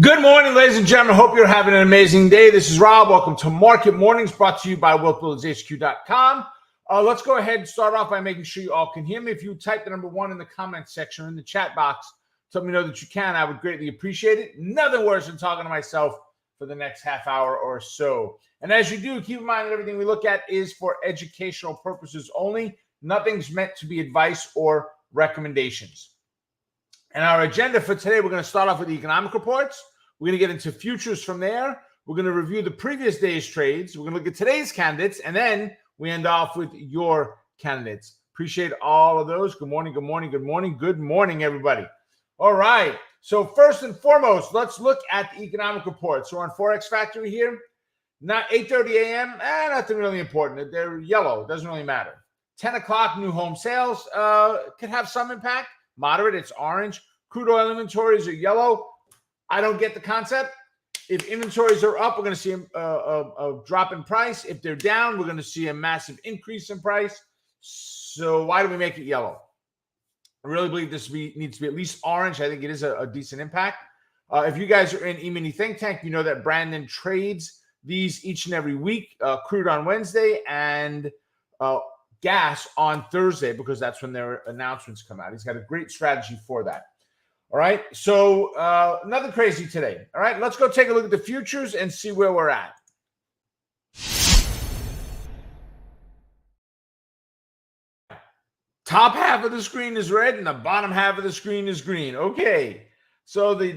Good morning, ladies and gentlemen. Hope you're having an amazing day. This is Rob. Welcome to Market Mornings, brought to you by WBHQ.com. Let's go ahead and start off by making sure you all can hear me. If you type the number 1 in the comment section or in the chat box, to let me know that you can. I would greatly appreciate it. Nothing worse than talking to myself for the next half hour or so. And as you do, keep in mind that everything we look at is for educational purposes only. Nothing's meant to be advice or recommendations. And our agenda for today, we're going to start off with the economic reports. We're going to get into futures from there. We're going to review the previous day's trades. We're going to look at today's candidates, and then we end off with your candidates. Appreciate all of those. Good morning, good morning, good morning. Good morning, everybody. All right. So first and foremost, let's look at the economic report. So on Forex Factory here, not 8:30 a.m., nothing really important. They're yellow. Doesn't really matter. 10 o'clock, new home sales could have some impact. Moderate, it's orange. Crude oil inventories are yellow. I don't get the concept. If inventories are up, we're going to see a drop in price. If they're down, we're going to see a massive increase in price. So why do we make it yellow? I really believe this needs to be at least orange. I think it is a decent impact. If you guys are in E-mini Think Tank, you know that Brandon trades these each and every week. Crude on Wednesday and gas on Thursday, because that's when their announcements come out. He's got a great strategy for that. All right. So nothing crazy today. All right. Let's go take a look at the futures and see where we're at. Top half of the screen is red and the bottom half of the screen is green. Okay. So the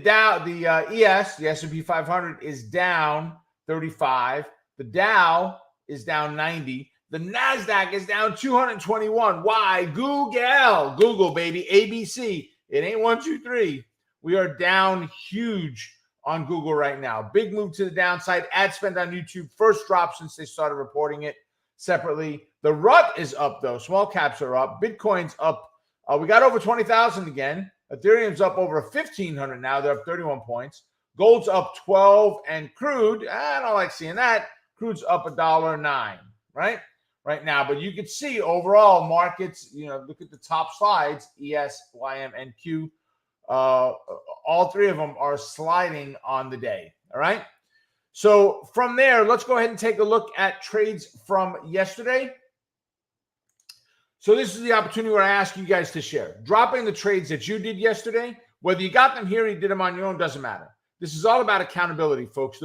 ES, the S&P 500 is down 35. The Dow is down 90. The NASDAQ is down 221. Why? Google, baby. ABC. It ain't 1, 2, 3. We are down huge on Google right now. Big move to the downside. Ad spend on YouTube first drop since they started reporting it separately. The RUT is up, though. Small caps are up. Bitcoin's up. We got over 20,000 again. Ethereum's up over 1,500 now. They're up 31 points. Gold's up 12. And crude, I don't like seeing that. Crude's up $1.09, right? Right now, but you can see overall markets, look at the top slides, ES, YM, and Q. All three of them are sliding on the day. All right. So from there, let's go ahead and take a look at trades from yesterday. So this is the opportunity where I ask you guys to share. Dropping the trades that you did yesterday, whether you got them here or you did them on your own, doesn't matter. This is all about accountability, folks.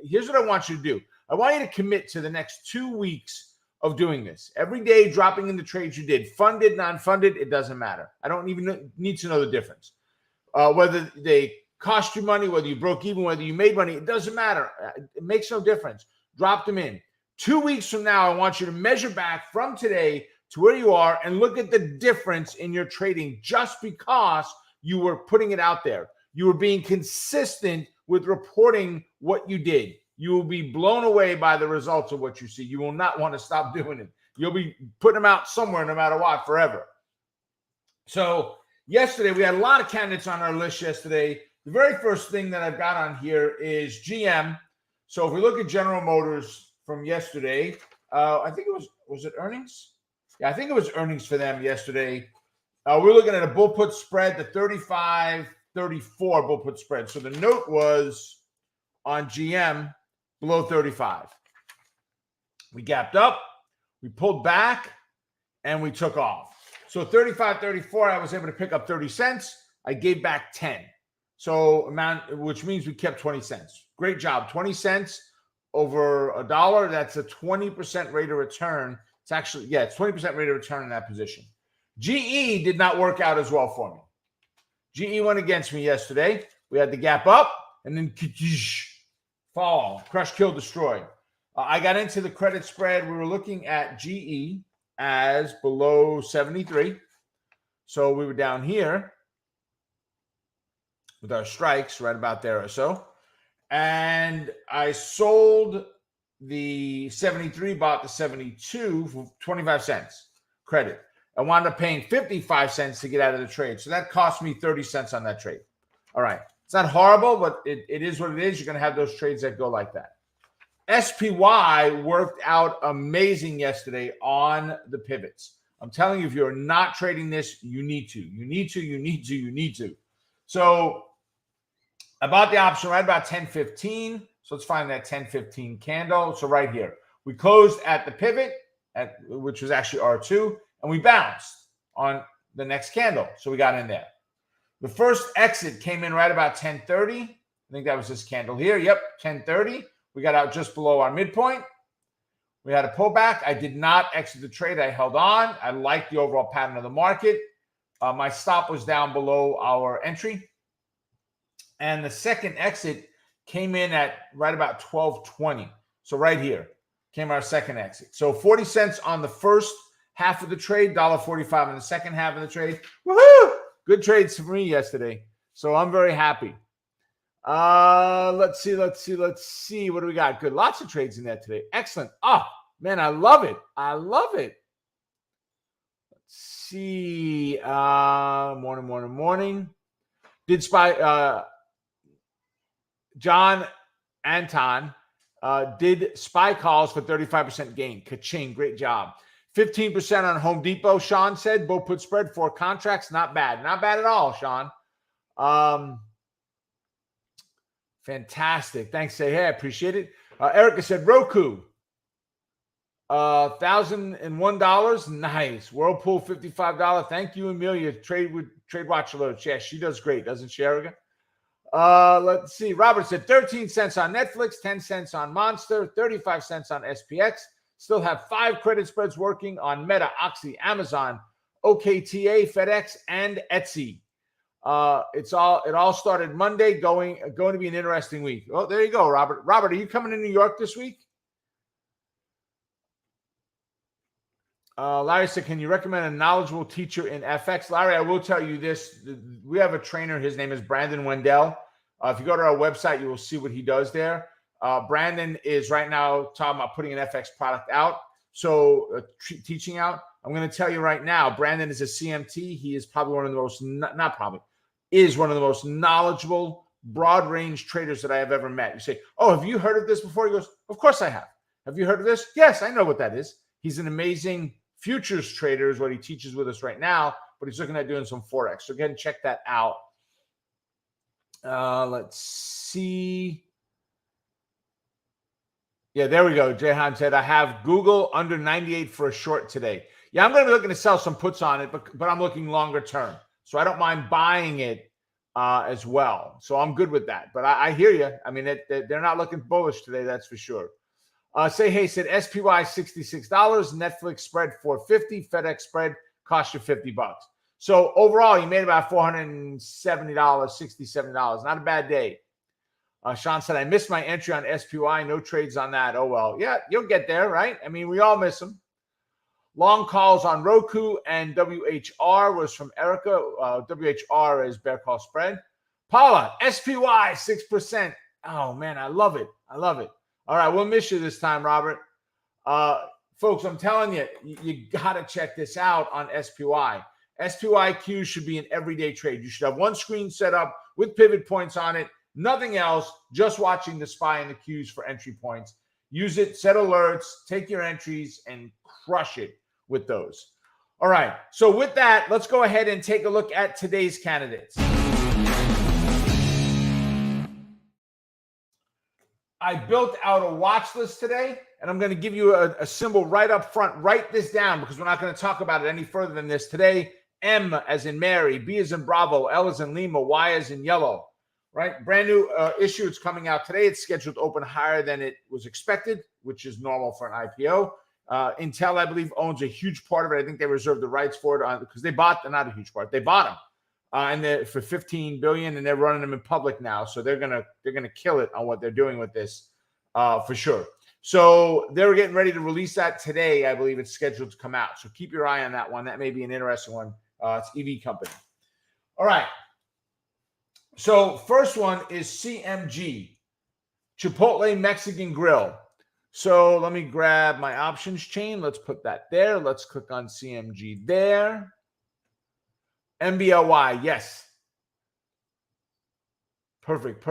Here's what I want you to do. I want you to commit to the next 2 weeks of doing this. Every day, dropping in the trades you did. Funded, non-funded, it doesn't matter. I don't even need to know the difference. Whether they cost you money, whether you broke even, whether you made money, it doesn't matter. It makes no difference. Drop them in. 2 weeks from now, I want you to measure back from today to where you are and look at the difference in your trading just because you were putting it out there. You were being consistent with reporting what you did. You will be blown away by the results of what you see. You will not want to stop doing it. You'll be putting them out somewhere no matter what forever. So yesterday, we had a lot of candidates on our list yesterday. The very first thing that I've got on here is GM. So if we look at General Motors from yesterday, I think it was it earnings? Yeah, I think it was earnings for them yesterday. We're looking at a bull put spread, the 35-34 bull put spread. So the note was on GM below 35. We gapped up, we pulled back, and we took off. So 35.34, I was able to pick up 30 cents. I gave back 10. So which means we kept 20 cents. Great job. 20 cents over $1. That's a 20% rate of return. It's actually, it's 20% rate of return in that position. GE did not work out as well for me. GE went against me yesterday. We had the gap up and then fall, crush, kill, destroy. I got into the credit spread. We were looking at GE as below 73. So we were down here with our strikes right about there or so. And I sold the 73, bought the 72 for 25 cents credit. I wound up paying 55 cents to get out of the trade. So that cost me 30 cents on that trade. All right. It's not horrible, but it is what it is. You're going to have those trades that go like that. SPY worked out amazing yesterday on the pivots. I'm telling you, if you're not trading this, you need to. You need to. So I bought the option right about 10:15. So let's find that 10:15 candle. So right here, we closed at the pivot, which was actually R2, and we bounced on the next candle. So we got in there. The first exit came in right about 10:30. I think that was this candle here. Yep, 10:30. We got out just below our midpoint. We had a pullback. I did not exit the trade. I held on. I liked the overall pattern of the market. My stop was down below our entry. And the second exit came in at right about 12:20. So right here came our second exit. So 40 cents on the first half of the trade, $1.45 on the second half of the trade. Woohoo! Good trades for me yesterday. So I'm very happy. Let's see. What do we got? Good. Lots of trades in there today. Excellent. Oh, man, I love it. Let's see. Morning. Did John Anton did SPY calls for 35% gain. Ka-ching. Great job. 15% on Home Depot, Sean said. Both put spread, 4 contracts. Not bad. Not bad at all, Sean. Fantastic. Thanks. Say hey, I appreciate it. Erica said Roku. $1,001. Nice. Whirlpool, $55. Thank you, Amelia. Trade Watch Alerts. Yes, she does great, doesn't she, Erica? Let's see. Robert said 13 cents on Netflix, 10 cents on Monster, 35 cents on SPX. Still have 5 credit spreads working on Meta, Oxy, Amazon, OKTA, FedEx, and Etsy. It all started Monday, going to be an interesting week. Oh, there you go, Robert. Robert, are you coming to New York this week? Larry said, can you recommend a knowledgeable teacher in FX? Larry, I will tell you this. We have a trainer. His name is Brandon Wendell. If you go to our website, you will see what he does there. Brandon is right now talking about putting an FX product out. So teaching out. I'm going to tell you right now, Brandon is a CMT. He is probably one of the most, is one of the most knowledgeable, broad range traders that I have ever met. You say, oh, have you heard of this before? He goes, of course I have. Have you heard of this? Yes, I know what that is. He's an amazing futures trader is what he teaches with us right now, but he's looking at doing some Forex. So go ahead and check that out. Let's see. Yeah, there we go. Jehan said, I have Google under 98 for a short today. Yeah, I'm going to be looking to sell some puts on it, but I'm looking longer term. So I don't mind buying it as well. So I'm good with that. But I hear you. I mean, they're not looking bullish today, that's for sure. Say hey said SPY $66, Netflix spread $4.50, FedEx spread cost you $50. So overall, you made about $470, $67. Not a bad day. Sean said, I missed my entry on SPY. No trades on that. Oh, well. Yeah, you'll get there, right? I mean, we all miss them. Long calls on Roku and WHR was from Erica. WHR is bear call spread. Paula, SPY 6%. Oh, man, I love it. All right, we'll miss you this time, Robert. Folks, I'm telling you, you got to check this out on SPY. SPYQ should be an everyday trade. You should have one screen set up with pivot points on it. Nothing else, just watching the SPY and the Qs for entry points. Use it, set alerts, take your entries, and crush it with those. All right, so with that, let's go ahead and take a look at today's candidates. I built out a watch list today, and I'm going to give you a symbol right up front. Write this down because we're not going to talk about it any further than this today. M as in Mary, B as in Bravo, L as in Lima, Y as in yellow. Right? Brand new issue. It's coming out today. It's scheduled to open higher than it was expected, which is normal for an IPO. Intel, I believe, owns a huge part of it. I think they reserved the rights for it because they bought, not a huge part. They bought them, and they're for $15 billion, and they're running them in public now. So they're gonna kill it on what they're doing with this, for sure. So they're getting ready to release that today. I believe it's scheduled to come out. So keep your eye on that one. That may be an interesting one. It's EV company. All right. So first one is CMG, Chipotle Mexican Grill. So let me grab my options chain. Let's put that there. Let's click on CMG there. MBLY, yes. Perfect.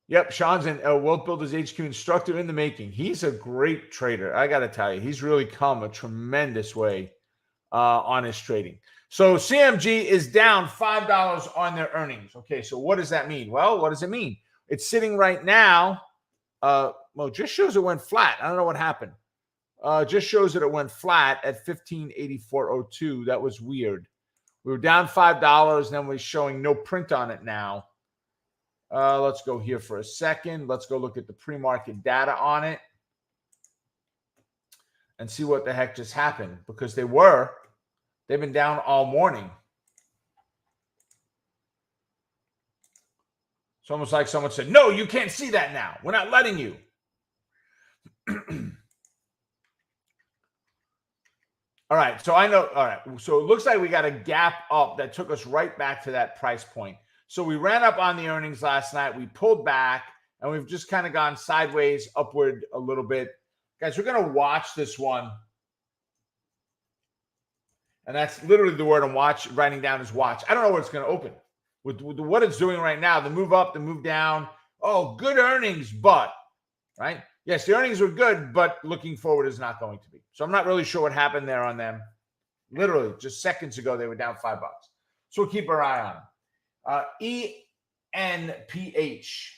Yep, Sean's a Wealth Builders HQ instructor in the making. He's a great trader. I got to tell you, he's really come a tremendous way on his trading. So CMG is down $5 on their earnings. Okay, so what does that mean? Well, what does it mean? It's sitting right now. Well, just shows it went flat. I don't know what happened. Just shows that it went flat at 1584.02. That was weird. We were down $5, and then we're showing no print on it now. Let's go here for a second. Let's go look at the pre-market data on it and see what the heck just happened, because they've been down all morning. It's almost like someone said, no, you can't see that now. We're not letting you. All right, so I know. All right, so it looks like we got a gap up that took us right back to that price point. So we ran up on the earnings last night. We pulled back, and we've just kind of gone sideways, upward a little bit. Guys, we're going to watch this one. And that's literally the word I'm writing down is watch. I don't know where it's going to open. With what it's doing right now, the move up, the move down. Oh, good earnings, but, right? Yes, the earnings were good, but looking forward is not going to be. So I'm not really sure what happened there on them. Literally, just seconds ago, they were down $5. So we'll keep our eye on them. ENPH.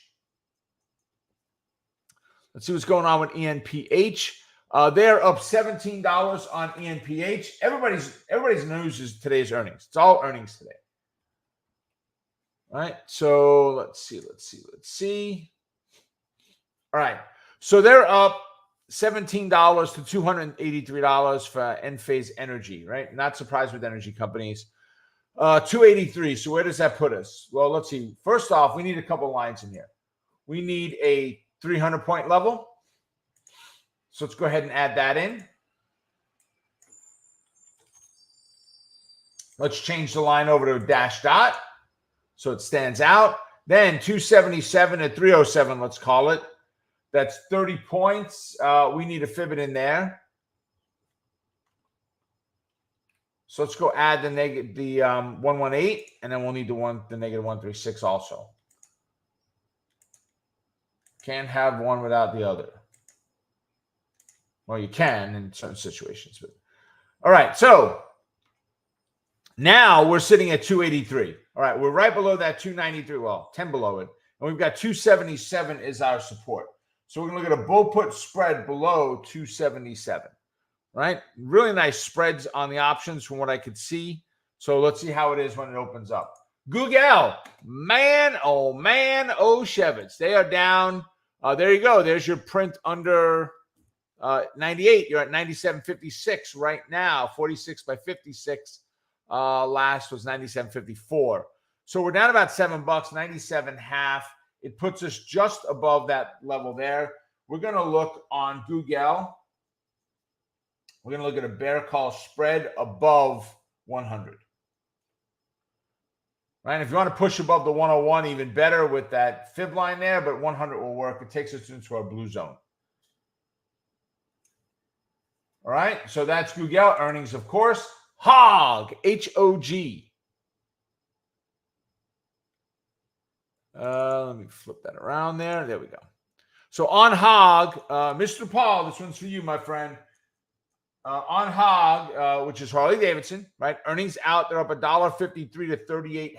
Let's see what's going on with ENPH. They're up $17 on ENPH. Everybody's news is today's earnings. It's all earnings today. All right. So let's see. All right. So they're up $17 to $283 for Enphase Energy, right? Not surprised with energy companies. 283. So where does that put us? Well, let's see. First off, we need a couple lines in here. We need a 300-point level. So let's go ahead and add that in. Let's change the line over to a dash dot so it stands out. Then 277 to 307, let's call it. That's 30 points. We need a fib in there. So let's go add the 118, and then we'll need the negative 136 also. Can't have one without the other. Well, you can in certain situations. But all right, so now we're sitting at 283. All right, we're right below that 293. Well, 10 below it. And we've got 277 is our support. So we're going to look at a bull put spread below 277. Right? Really nice spreads on the options from what I could see. So let's see how it is when it opens up. Google, man, oh Shevitz. They are down. There you go. There's your print under 98. You're at 97.56 right now. 46 by 56. Last was 97.54. So we're down about $7, 97.5. It puts us just above that level there. We're going to look on Google. We're going to look at a bear call spread above 100. Right? If you want to push above the 101, even better with that fib line there, but 100 will work. It takes us into our blue zone. All right, so that's Google earnings, of course. HOG, H-O-G. Let me flip that around there. There we go. So on HOG, Mr. Paul, this one's for you, my friend. On HOG, which is Harley Davidson, right? Earnings out, they're up $1.53 to 38.5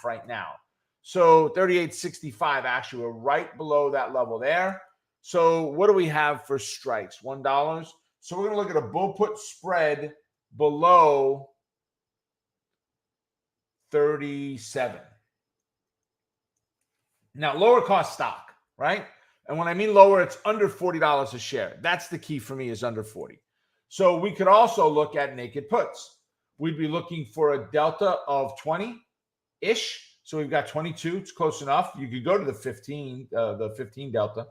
right now. So 38.65 actually, we're right below that level there. So what do we have for strikes? $1. So we're going to look at a bull put spread below 37. Now, lower cost stock, right? And when I mean lower, it's under $40 a share. That's the key for me, is under 40. So we could also look at naked puts. We'd be looking for a delta of 20-ish. So we've got 22. It's close enough. You could go to the 15 delta.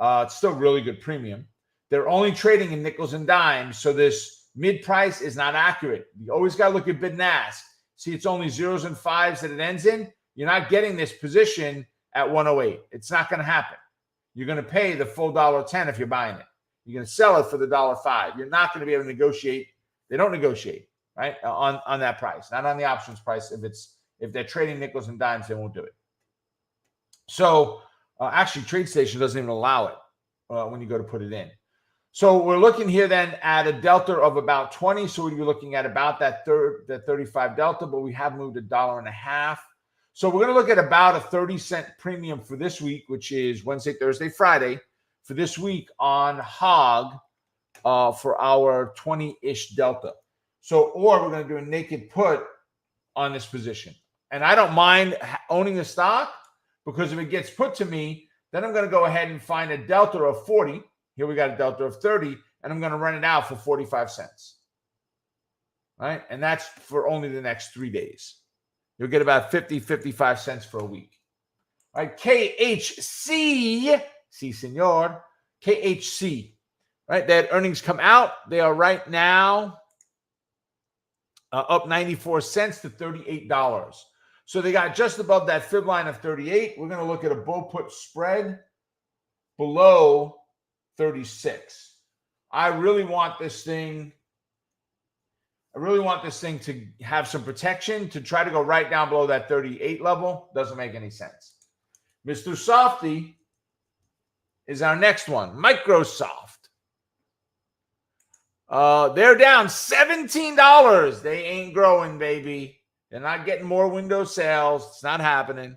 It's still really good premium. They're only trading in nickels and dimes. So this mid price is not accurate. You always got to look at bid and ask. See, it's only zeros and fives that it ends in. You're not getting this position at 108. It's not going to happen. You're going to pay the full $1.10 if you're buying it. You're going to sell it for the $1.05. You're not going to be able to negotiate. They don't negotiate, right, on that price, not on the options price. If they're trading nickels and dimes, they won't do it. So actually, TradeStation doesn't even allow it when you go to put it in. So we're looking here then at a delta of about 20. So we'd be looking at about that 35 delta, but we have moved $1.50. So we're going to look at about a 30-cent premium for this week, which is Wednesday, Thursday, Friday, for this week on hog for our 20-ish delta. So, or we're going to do a naked put on this position. And I don't mind owning the stock, because if it gets put to me, then I'm going to go ahead and find a delta of 40. Here we got a delta of 30, and I'm going to run it out for 45 cents. Right? And that's for only the next 3 days. You'll get about 50, 55 cents for a week. All right, KHC, si senor, KHC. Right, they had earnings come out. They are right now up 94 cents to $38. So they got just above that fib line of 38. We're going to look at a bull put spread below 36. I really want this thing to have some protection. To try to go right down below that 38 level doesn't make any sense. Mr. Softy is our next one. Microsoft. They're down $17. They ain't growing, baby. They're not getting more Windows sales. It's not happening,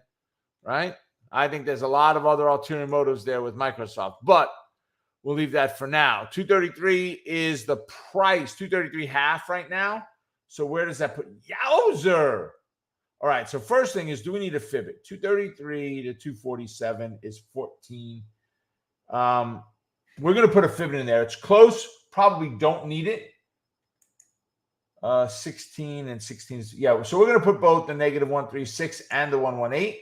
right? I think there's a lot of other ulterior motives there with Microsoft, but we'll leave that for now. 233 is the price, 233 half right now. So where does that put? Yowzer. All right, so first thing is, do we need to fib it? 233 to 247 is 14. We're going to put a fib in there. It's close. Probably don't need it. 16 and 16. Yeah, so we're going to put both the negative 136 and the 118.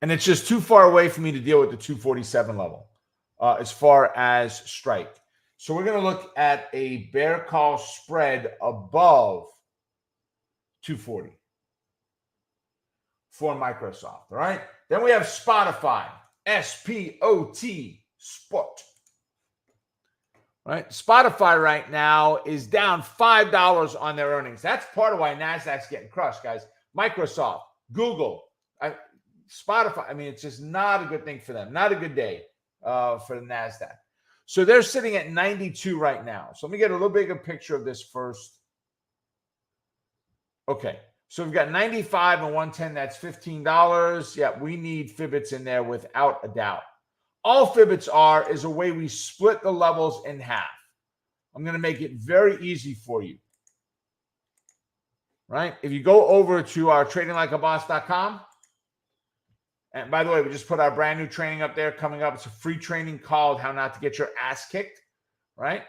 And it's just too far away for me to deal with the 247 level as far as strike. So we're going to look at a bear call spread above 240 for Microsoft. All right. Then we have Spotify. S-P-O-T, Spot. Right? Spotify right now is down $5 on their earnings. That's part of why NASDAQ's getting crushed, guys. Microsoft, Google, Spotify. I mean, it's just not a good thing for them. Not a good day for the NASDAQ. So they're sitting at 92 right now. So let me get a little bigger picture of this first. Okay. So we've got 95 and 110. That's $15. Yeah, we need Fibbits in there without a doubt. All Fibbits are is a way we split the levels in half. I'm going to make it very easy for you. Right? If you go over to our tradinglikeaboss.com, and by the way, we just put our brand new training up there coming up. It's a free training called How Not to Get Your Ass Kicked. Right?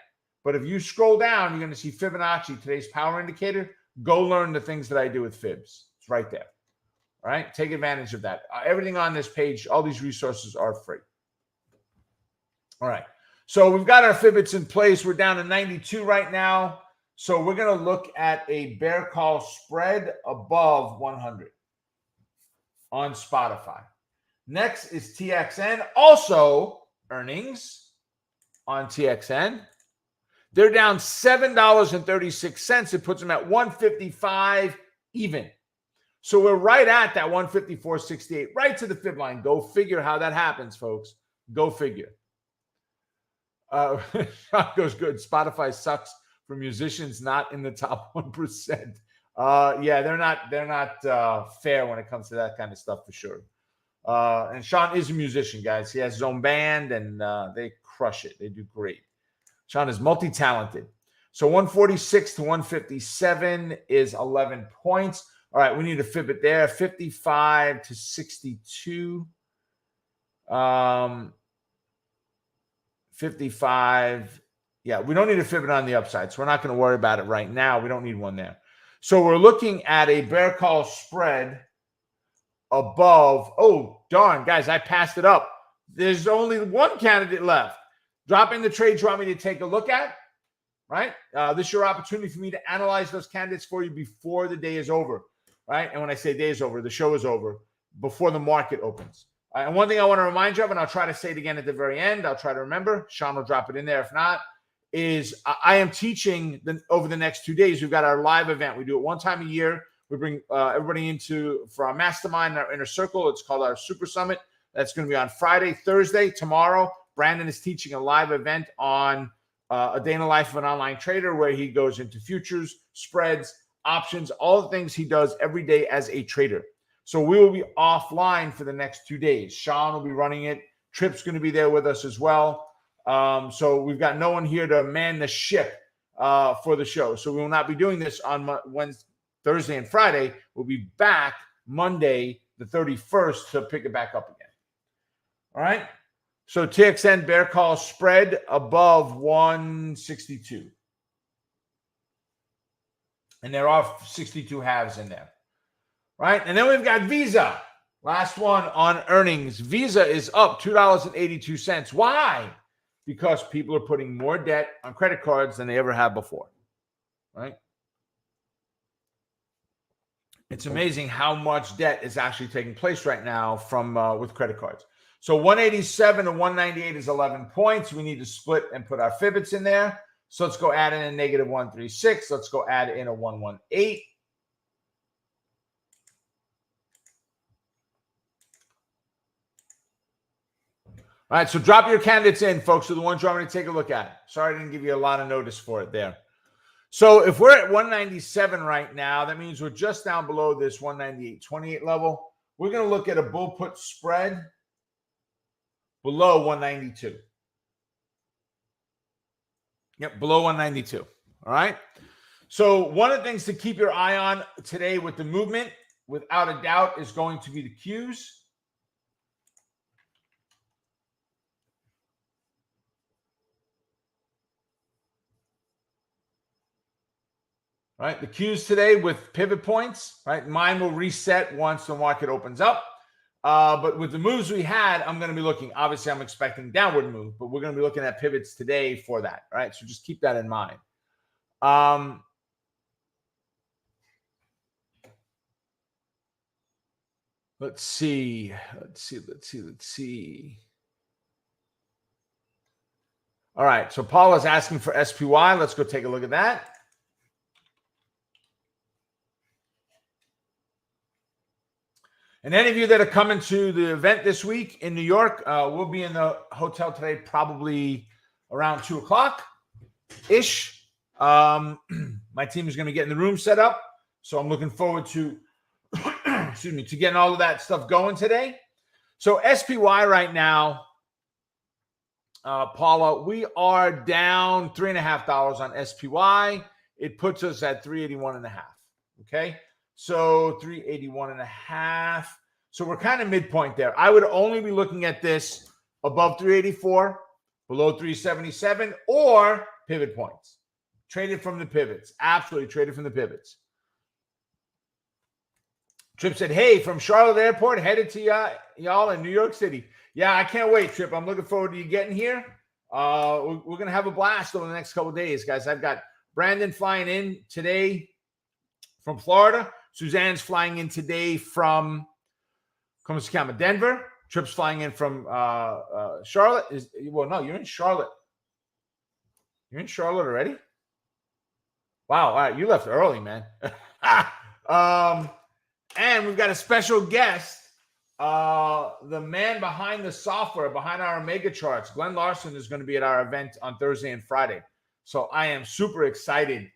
But if you scroll down, you're going to see Fibonacci, today's power indicator. Go learn the things that I do with fibs. It's right there. All right? Take advantage of that. Everything on this page, all these resources are free. All right. So we've got our Fibbits in place. We're down to 92 right now. So we're going to look at a bear call spread above 100 on Spotify. Next is TXN. Also, earnings on TXN. They're down $7.36. It puts them at 155 even. So we're right at that 154.68, right to the fib line. Go figure how that happens, folks. Go figure. Sean goes good. Spotify sucks for musicians not in the top 1%. Yeah, they're not fair when it comes to that kind of stuff for sure. And Sean is a musician, guys. He has his own band, and they crush it. They do great. Sean is multi-talented. So 146 to 157 is 11 points. All right, we need to fib it there. 55 to 62. 55. Yeah, we don't need to fib it on the upside, so we're not going to worry about it right now. We don't need one there. So we're looking at a bear call spread above. Oh, darn, guys, I passed it up. There's only one candidate left. Dropping the trades you want me to take a look at, right? This is your opportunity for me to analyze those candidates for you before the day is over, right? And when I say day is over, the show is over, before the market opens. And one thing I want to remind you of, and I'll try to say it again at the very end, I'll try to remember, Sean will drop it in there if not, is I am teaching over the next 2 days. We've got our live event. We do it one time a year. We bring everybody for our mastermind, our inner circle. It's called our Super Summit. That's going to be on Friday, Thursday, tomorrow. Brandon is teaching a live event on A Day in the Life of an Online Trader, where he goes into futures, spreads, options, all the things he does every day as a trader. So we will be offline for the next 2 days. Sean will be running it. Tripp's going to be there with us as well. So we've got no one here to man the ship for the show. So we will not be doing this on Wednesday, Thursday, and Friday. We'll be back Monday, the 31st, to pick it back up again. All right. So TXN bear call spread above 162. And there are 62 halves in there. Right. And then we've got Visa. Last one on earnings. Visa is up $2.82. Why? Because people are putting more debt on credit cards than they ever have before. Right. It's amazing how much debt is actually taking place right now from with credit cards. So 187 to 198 is 11 points. We need to split and put our Fibbits in there. So let's go add in a negative 136. Let's go add in a 118. All right, so drop your candidates in, folks, are the ones you want me to take a look at. Sorry I didn't give you a lot of notice for it there. So if we're at 197 right now, that means we're just down below this 198.28 level. We're going to look at a bull put spread below 192. Yep, below 192. All right. So one of the things to keep your eye on today with the movement, without a doubt, is going to be the Qs. Right, the Qs today with pivot points, right? Mine will reset once the market opens up. But with the moves we had, I'm going to be looking, obviously I'm expecting downward move, but we're going to be looking at pivots today for that, right? So just keep that in mind. Let's see. All right, so Paula's asking for SPY. Let's go take a look at that. And any of you that are coming to the event this week in New York, we'll be in the hotel today probably around 2 o'clock-ish. My team is going to get in the room set up. So I'm looking forward to, excuse me, to getting all of that stuff going today. So SPY right now, Paula, we are down $3.50 on SPY. It puts us at 381.5. Okay. So 381.5. So we're kind of midpoint there. I would only be looking at this above 384, below 377, or pivot points. Traded from the pivots. Absolutely traded from the pivots. Trip said, hey, from Charlotte Airport, headed to y'all in New York City. Yeah, I can't wait, Trip. I'm looking forward to you getting here. We're going to have a blast over the next couple of days, guys. I've got Brandon flying in today from Florida. Suzanne's flying in today from Denver. Trip's flying in from Charlotte. Well, no, you're in Charlotte. You're in Charlotte already? Wow, all right, you left early, man. And we've got a special guest, the man behind the software, behind our Omega charts. Glenn Larson is going to be at our event on Thursday and Friday. So I am super excited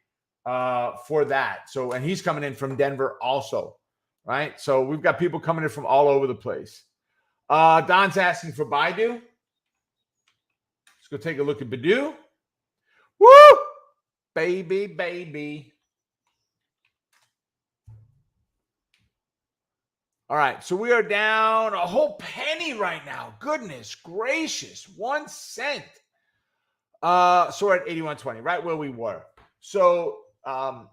for that. So, and he's coming in from Denver also, right? So we've got people coming in from all over the place. Don's asking for Baidu. Let's go take a look at Baidu. Woo! Baby. All right, so we are down a whole penny right now. Goodness gracious, 1 cent. So we're at 81.20, right where we were. So, Don,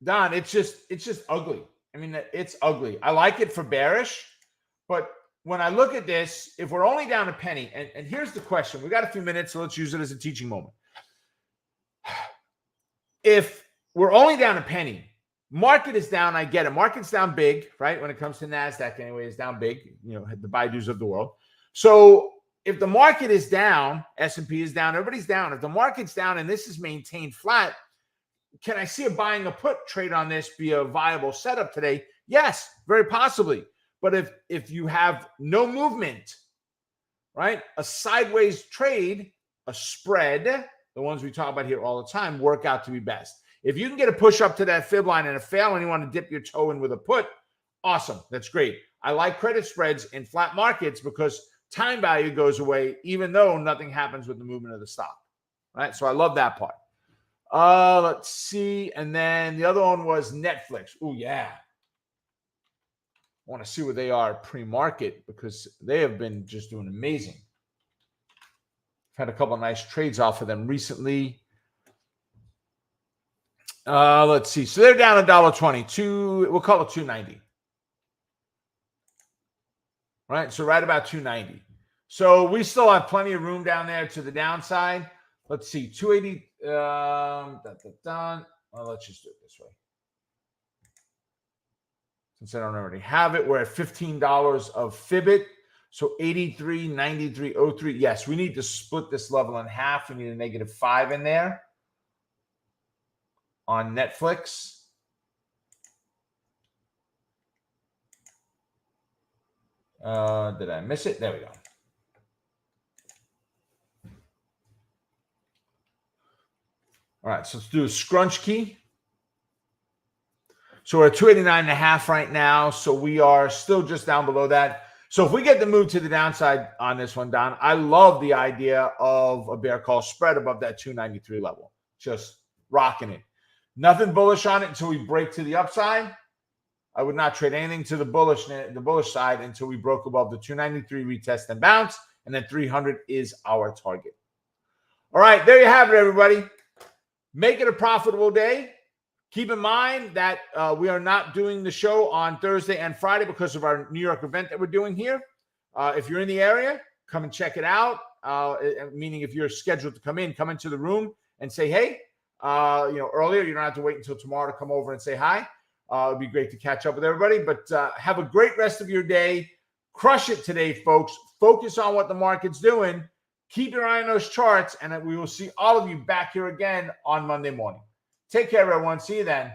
it's just ugly. I mean, it's ugly. I like it for bearish, but when I look at this, if we're only down a penny, and here's the question. We got a few minutes, so let's use it as a teaching moment. If we're only down a penny, market is down, I get it. Market's down big, right? When it comes to NASDAQ anyway, it's down big, the Baidus of the world. So if the market is down, S&P is down, everybody's down. If the market's down and this is maintained flat, can I see a buying a put trade on this be a viable setup today? Yes, very possibly. But if you have no movement, right, a sideways trade, a spread, the ones we talk about here all the time, work out to be best. If you can get a push up to that fib line and a fail and you want to dip your toe in with a put, awesome. That's great. I like credit spreads in flat markets because time value goes away even though nothing happens with the movement of the stock, right? So I love that part. Let's see. And then the other one was Netflix. Oh, yeah. I want to see where they are pre-market because they have been just doing amazing. I've had a couple of nice trades off of them recently. Let's see. So they're down $1.22. We'll call it $2.90. Right? So right about $2.90. So we still have plenty of room down there to the downside. Let's see. 280. Well, let's just do it this way. Since I don't already have it, we're at $15 of Fibit. So 83, 93, 03. Yes, we need to split this level in half. We need a -5 in there on Netflix. Did I miss it? There we go. All right, so let's do a scrunch key. So we're at 289.5 right now. So we are still just down below that. So if we get the move to the downside on this one, Don, I love the idea of a bear call spread above that 293 level. Just rocking it. Nothing bullish on it until we break to the upside. I would not trade anything to the bullish side until we broke above the 293 retest and bounce. And then 300 is our target. All right, there you have it, everybody. Make it a profitable day. Keep in mind that we are not doing the show on Thursday and Friday because of our New York event that we're doing here. If you're in the area, come and check it out. Meaning if you're scheduled to come into the room and say, hey, earlier. You don't have to wait until tomorrow to come over and say hi. It'd be great to catch up with everybody. But have a great rest of your day. Crush it today, folks. Focus on what the market's doing. Keep your eye on those charts, and we will see all of you back here again on Monday morning. Take care, everyone. See you then.